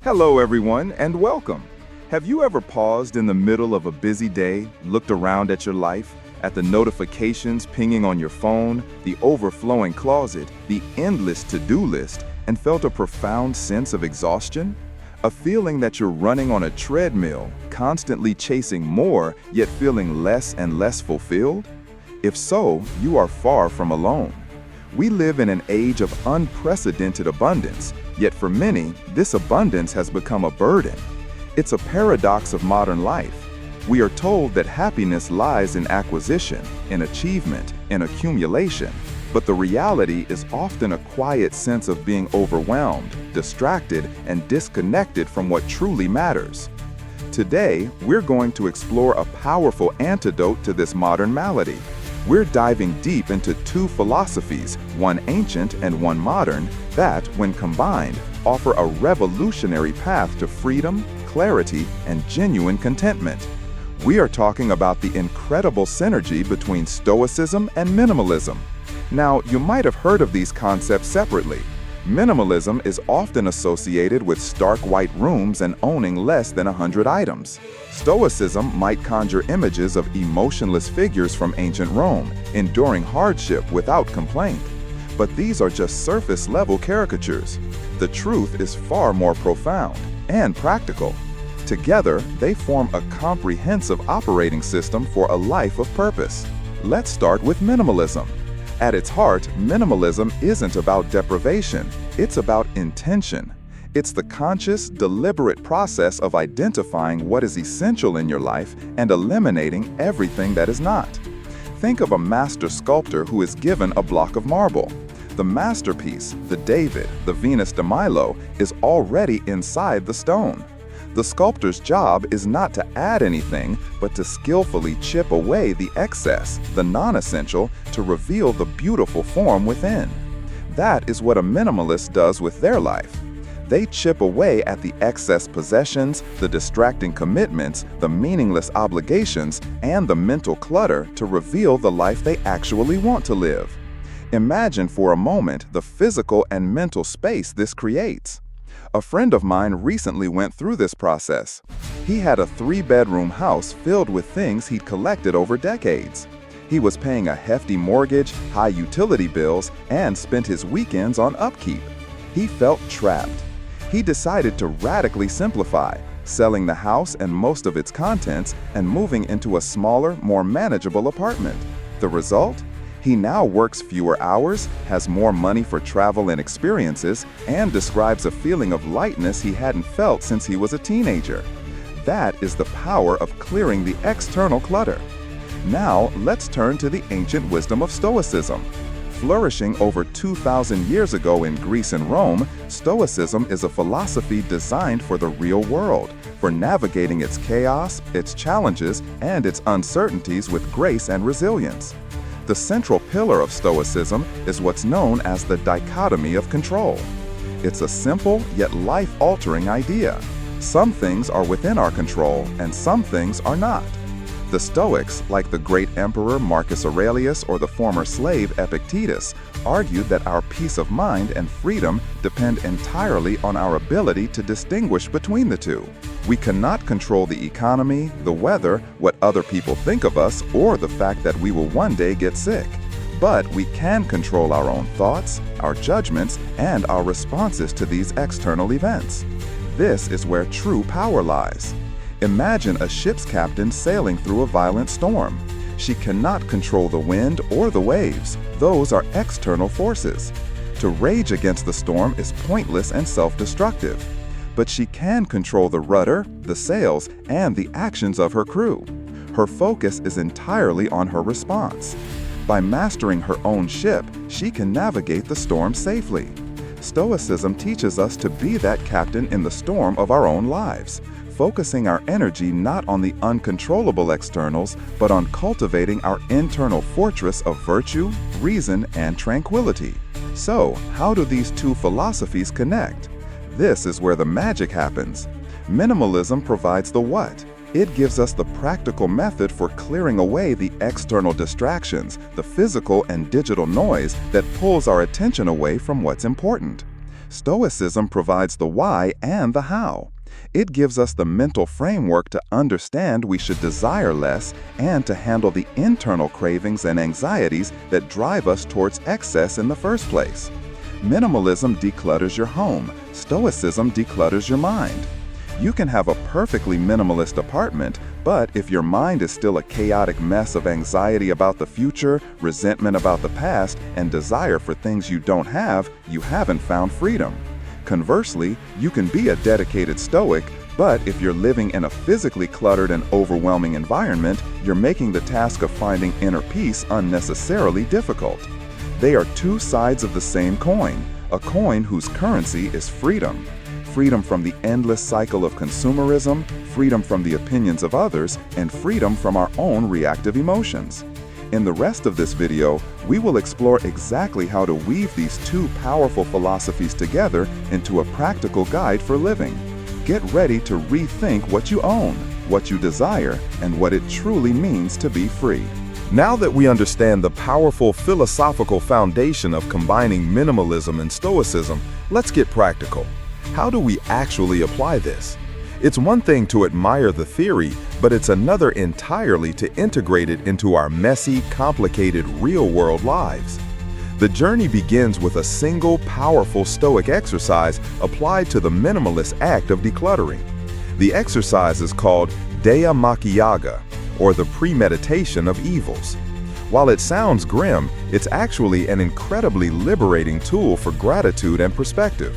Hello, everyone, and welcome. Have you ever paused in the middle of a busy day, looked around at your life, at the notifications pinging on your phone, the overflowing closet, the endless to-do list, and felt a profound sense of exhaustion? A feeling that you're running on a treadmill, constantly chasing more, yet feeling less and less fulfilled? If so, you are far from alone. We live in an age of unprecedented abundance, yet for many, this abundance has become a burden. It's a paradox of modern life. We are told that happiness lies in acquisition, in achievement, in accumulation, but the reality is often a quiet sense of being overwhelmed, distracted, and disconnected from what truly matters. Today, we're going to explore a powerful antidote to this modern malady. We're diving deep into two philosophies, one ancient and one modern, that, when combined, offer a revolutionary path to freedom, clarity, and genuine contentment. We are talking about the incredible synergy between Stoicism and Minimalism. Now, you might have heard of these concepts separately. Minimalism is often associated with stark white rooms and owning less than 100 items. Stoicism might conjure images of emotionless figures from ancient Rome, enduring hardship without complaint. But these are just surface-level caricatures. The truth is far more profound and practical. Together, they form a comprehensive operating system for a life of purpose. Let's start with minimalism. At its heart, minimalism isn't about deprivation, it's about intention. It's the conscious, deliberate process of identifying what is essential in your life and eliminating everything that is not. Think of a master sculptor who is given a block of marble. The masterpiece, the David, the Venus de Milo, is already inside the stone. The sculptor's job is not to add anything, but to skillfully chip away the excess, the non-essential, to reveal the beautiful form within. That is what a minimalist does with their life. They chip away at the excess possessions, the distracting commitments, the meaningless obligations, and the mental clutter to reveal the life they actually want to live. Imagine for a moment the physical and mental space this creates. A friend of mine recently went through this process. He had a 3-bedroom house filled with things he'd collected over decades. He was paying a hefty mortgage, high utility bills, and spent his weekends on upkeep. He felt trapped. He decided to radically simplify, selling the house and most of its contents and moving into a smaller, more manageable apartment. The result? He now works fewer hours, has more money for travel and experiences, and describes a feeling of lightness he hadn't felt since he was a teenager. That is the power of clearing the external clutter. Now, let's turn to the ancient wisdom of Stoicism. Flourishing over 2,000 years ago in Greece and Rome, Stoicism is a philosophy designed for the real world, for navigating its chaos, its challenges, and its uncertainties with grace and resilience. The central pillar of Stoicism is what's known as the dichotomy of control. It's a simple yet life-altering idea. Some things are within our control and some things are not. The Stoics, like the great emperor Marcus Aurelius or the former slave Epictetus, argued that our peace of mind and freedom depend entirely on our ability to distinguish between the two. We cannot control the economy, the weather, what other people think of us, or the fact that we will one day get sick. But we can control our own thoughts, our judgments, and our responses to these external events. This is where true power lies. Imagine a ship's captain sailing through a violent storm. She cannot control the wind or the waves. Those are external forces. To rage against the storm is pointless and self-destructive. But she can control the rudder, the sails, and the actions of her crew. Her focus is entirely on her response. By mastering her own ship, she can navigate the storm safely. Stoicism teaches us to be that captain in the storm of our own lives, focusing our energy not on the uncontrollable externals, but on cultivating our internal fortress of virtue, reason, and tranquility. So, how do these two philosophies connect? This is where the magic happens. Minimalism provides the what. It gives us the practical method for clearing away the external distractions, the physical and digital noise that pulls our attention away from what's important. Stoicism provides the why and the how. It gives us the mental framework to understand we should desire less and to handle the internal cravings and anxieties that drive us towards excess in the first place. Minimalism declutters your home. Stoicism declutters your mind. You can have a perfectly minimalist apartment, but if your mind is still a chaotic mess of anxiety about the future, resentment about the past, and desire for things you don't have, you haven't found freedom. Conversely, you can be a dedicated Stoic, but if you're living in a physically cluttered and overwhelming environment, you're making the task of finding inner peace unnecessarily difficult. They are two sides of the same coin, a coin whose currency is freedom. Freedom from the endless cycle of consumerism, freedom from the opinions of others, and freedom from our own reactive emotions. In the rest of this video, we will explore exactly how to weave these two powerful philosophies together into a practical guide for living. Get ready to rethink what you own, what you desire, and what it truly means to be free. Now that we understand the powerful philosophical foundation of combining minimalism and Stoicism, let's get practical. How do we actually apply this? It's one thing to admire the theory, but it's another entirely to integrate it into our messy, complicated, real-world lives. The journey begins with a single, powerful Stoic exercise applied to the minimalist act of decluttering. The exercise is called Dea Makiyaga, or the premeditation of evils. While it sounds grim, it's actually an incredibly liberating tool for gratitude and perspective.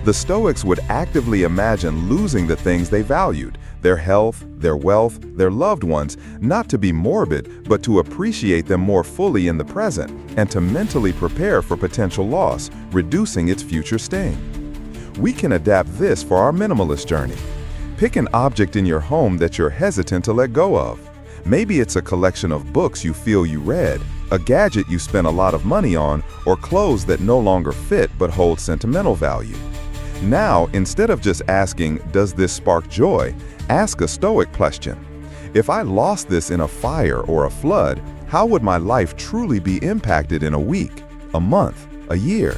The Stoics would actively imagine losing the things they valued, their health, their wealth, their loved ones, not to be morbid, but to appreciate them more fully in the present, and to mentally prepare for potential loss, reducing its future sting. We can adapt this for our minimalist journey. Pick an object in your home that you're hesitant to let go of. Maybe it's a collection of books you feel you read, a gadget you spent a lot of money on, or clothes that no longer fit but hold sentimental value. Now, instead of just asking, "Does this spark joy?" ask a Stoic question. If I lost this in a fire or a flood, how would my life truly be impacted in a week, a month, a year?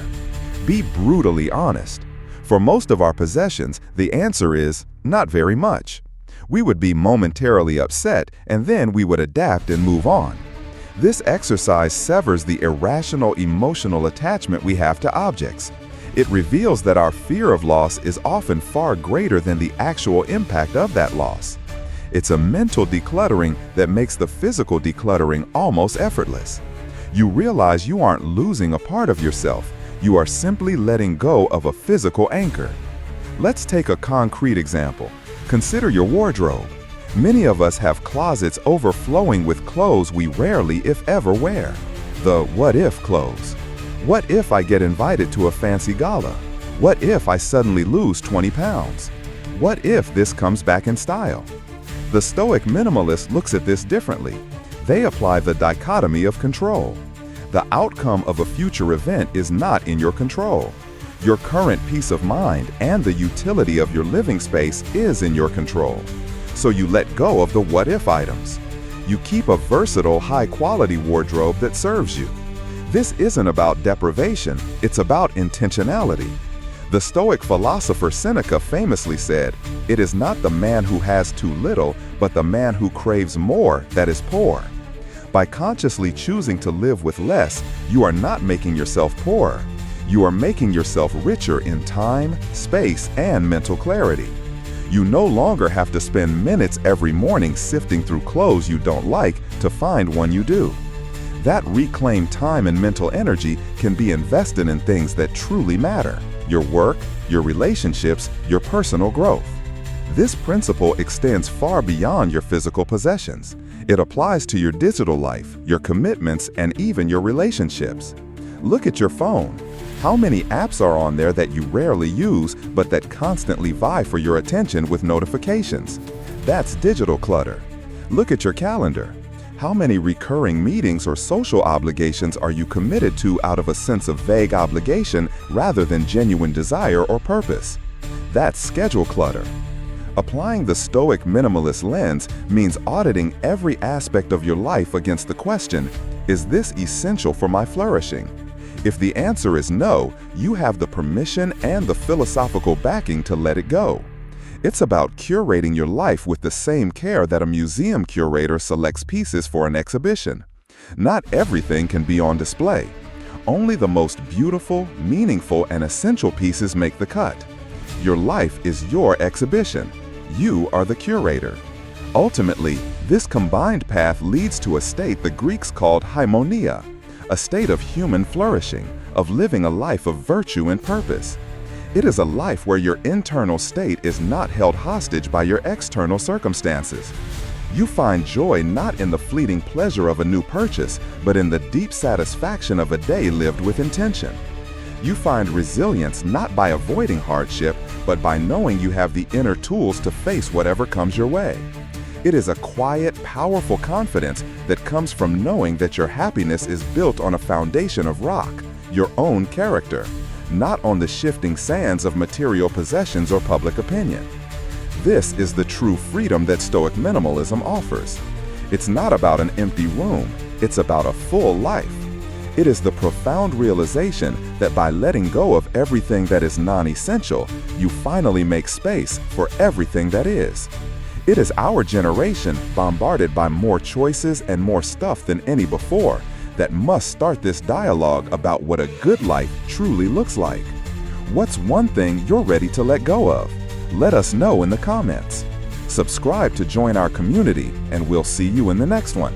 Be brutally honest. For most of our possessions, the answer is not very much. We would be momentarily upset, and then we would adapt and move on. This exercise severs the irrational emotional attachment we have to objects. It reveals that our fear of loss is often far greater than the actual impact of that loss. It's a mental decluttering that makes the physical decluttering almost effortless. You realize you aren't losing a part of yourself. You are simply letting go of a physical anchor. Let's take a concrete example. Consider your wardrobe. Many of us have closets overflowing with clothes we rarely, if ever, wear. The what-if clothes. What if I get invited to a fancy gala? What if I suddenly lose 20 pounds? What if this comes back in style? The Stoic minimalist looks at this differently. They apply the dichotomy of control. The outcome of a future event is not in your control. Your current peace of mind and the utility of your living space is in your control. So you let go of the what-if items. You keep a versatile, high-quality wardrobe that serves you. This isn't about deprivation, it's about intentionality. The Stoic philosopher Seneca famously said, "It is not the man who has too little, but the man who craves more that is poor." By consciously choosing to live with less, you are not making yourself poorer. You are making yourself richer in time, space, and mental clarity. You no longer have to spend minutes every morning sifting through clothes you don't like to find one you do. That reclaimed time and mental energy can be invested in things that truly matter: your work, your relationships, your personal growth. This principle extends far beyond your physical possessions. It applies to your digital life, your commitments, and even your relationships. Look at your phone. How many apps are on there that you rarely use, but that constantly vie for your attention with notifications? That's digital clutter. Look at your calendar. How many recurring meetings or social obligations are you committed to out of a sense of vague obligation rather than genuine desire or purpose? That's schedule clutter. Applying the Stoic minimalist lens means auditing every aspect of your life against the question, is this essential for my flourishing? If the answer is no, you have the permission and the philosophical backing to let it go. It's about curating your life with the same care that a museum curator selects pieces for an exhibition. Not everything can be on display. Only the most beautiful, meaningful, and essential pieces make the cut. Your life is your exhibition. You are the curator. Ultimately, this combined path leads to a state the Greeks called haimonia, a state of human flourishing, of living a life of virtue and purpose. It is a life where your internal state is not held hostage by your external circumstances. You find joy not in the fleeting pleasure of a new purchase, but in the deep satisfaction of a day lived with intention. You find resilience not by avoiding hardship, but by knowing you have the inner tools to face whatever comes your way. It is a quiet, powerful confidence that comes from knowing that your happiness is built on a foundation of rock, your own character, not on the shifting sands of material possessions or public opinion. This is the true freedom that Stoic minimalism offers. It's not about an empty room, it's about a full life. It is the profound realization that by letting go of everything that is non-essential, you finally make space for everything that is. It is our generation, bombarded by more choices and more stuff than any before, that must start this dialogue about what a good life truly looks like. What's one thing you're ready to let go of? Let us know in the comments. Subscribe to join our community, and we'll see you in the next one.